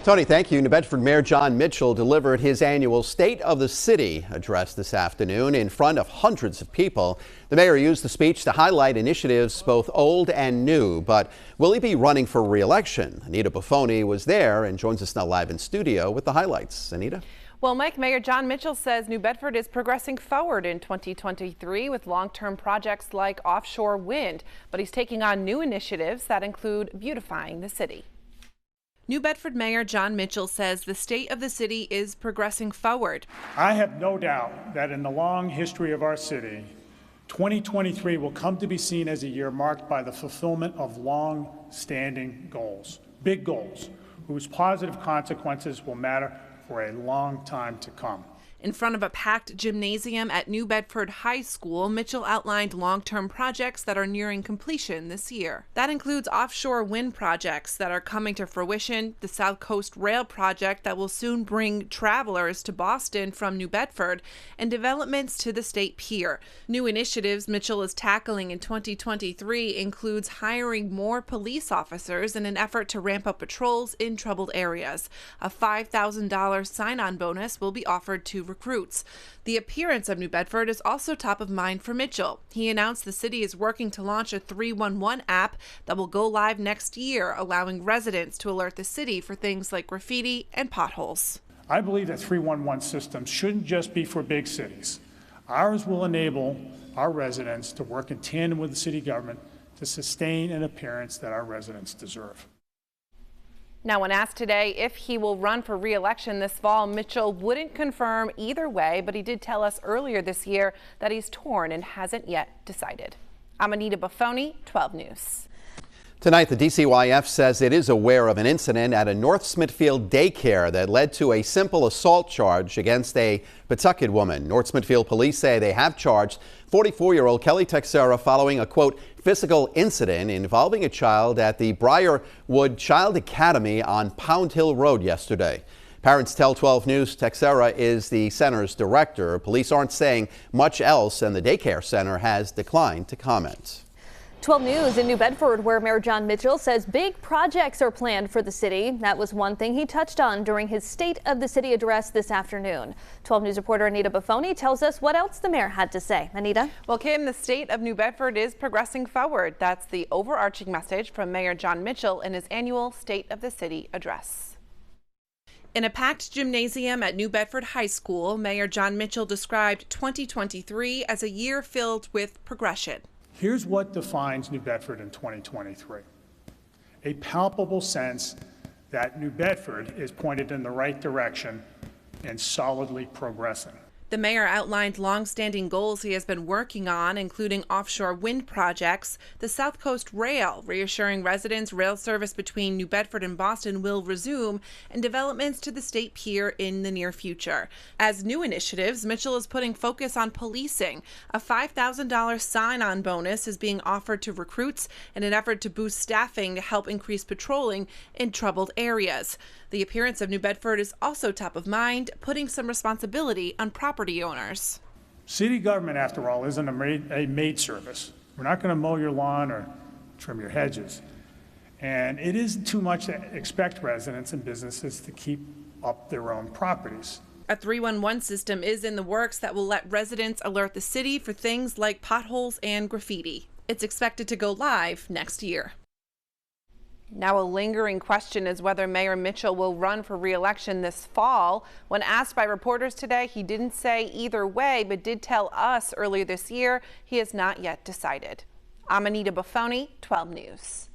Tony, thank you. New Bedford Mayor John Mitchell delivered his annual State of the City address this afternoon in front of hundreds of people. The mayor used the speech to highlight initiatives both old and new. But will he be running for re-election? Anita Buffoni was there and joins us now live in studio with the highlights. Anita? Well, Mike, Mayor John Mitchell says New Bedford is progressing forward in 2023 with long-term projects like offshore wind, but he's taking on new initiatives that include beautifying the city. New Bedford Mayor John Mitchell says the state of the city is progressing forward. I have no doubt that in the long history of our city, 2023 will come to be seen as a year marked by the fulfillment of long-standing goals, big goals, whose positive consequences will matter for a long time to come. In front of a packed gymnasium at New Bedford High School, Mitchell outlined long-term projects that are nearing completion this year. That includes offshore wind projects that are coming to fruition, the South Coast Rail project that will soon bring travelers to Boston from New Bedford, and developments to the State Pier. New initiatives Mitchell is tackling in 2023 includes hiring more police officers in an effort to ramp up patrols in troubled areas. A $5,000 sign-on bonus will be offered to recruits. The appearance of New Bedford is also top of mind for Mitchell. He announced the city is working to launch a 311 app that will go live next year, allowing residents to alert the city for things like graffiti and potholes. I believe that 311 systems shouldn't just be for big cities. Ours will enable our residents to work in tandem with the city government to sustain an appearance that our residents deserve. Now, when asked today if he will run for re-election this fall, Mitchell wouldn't confirm either way, but he did tell us earlier this year that he's torn and hasn't yet decided. I'm Anita Buffoni, 12 News. Tonight, the DCYF says it is aware of an incident at a North Smithfield daycare that led to a simple assault charge against a Pawtucket woman. North Smithfield police say they have charged 44-year-old Kelly Texera following a, quote, physical incident involving a child at the Briarwood Child Academy on Pound Hill Road yesterday. Parents tell 12 News Texera is the center's director. Police aren't saying much else, and the daycare center has declined to comment. 12 News in New Bedford, where Mayor John Mitchell says big projects are planned for the city. That was one thing he touched on during his State of the City address this afternoon. 12 News reporter Anita Buffoni tells us what else the mayor had to say. Anita? Well, Kim, the state of New Bedford is progressing forward. That's the overarching message from Mayor John Mitchell in his annual State of the City address. In a packed gymnasium at New Bedford High School, Mayor John Mitchell described 2023 as a year filled with progression. Here's what defines New Bedford in 2023. A palpable sense that New Bedford is pointed in the right direction and solidly progressing. The mayor outlined long-standing goals he has been working on, including offshore wind projects, the South Coast Rail, reassuring residents rail service between New Bedford and Boston will resume, and developments to the State Pier in the near future. As new initiatives, Mitchell is putting focus on policing. A $5,000 sign-on bonus is being offered to recruits in an effort to boost staffing to help increase patrolling in troubled areas. The appearance of New Bedford is also top of mind, putting some responsibility on property owners. City government, after all, isn't a maid service. We're not going to mow your lawn or trim your hedges. And it isn't too much to expect residents and businesses to keep up their own properties. A 311 system is in the works that will let residents alert the city for things like potholes and graffiti. It's expected to go live next year. Now, a lingering question is whether Mayor Mitchell will run for re-election this fall. When asked by reporters today, he didn't say either way, but did tell us earlier this year he has not yet decided. I'm Anita Buffoni, 12 News.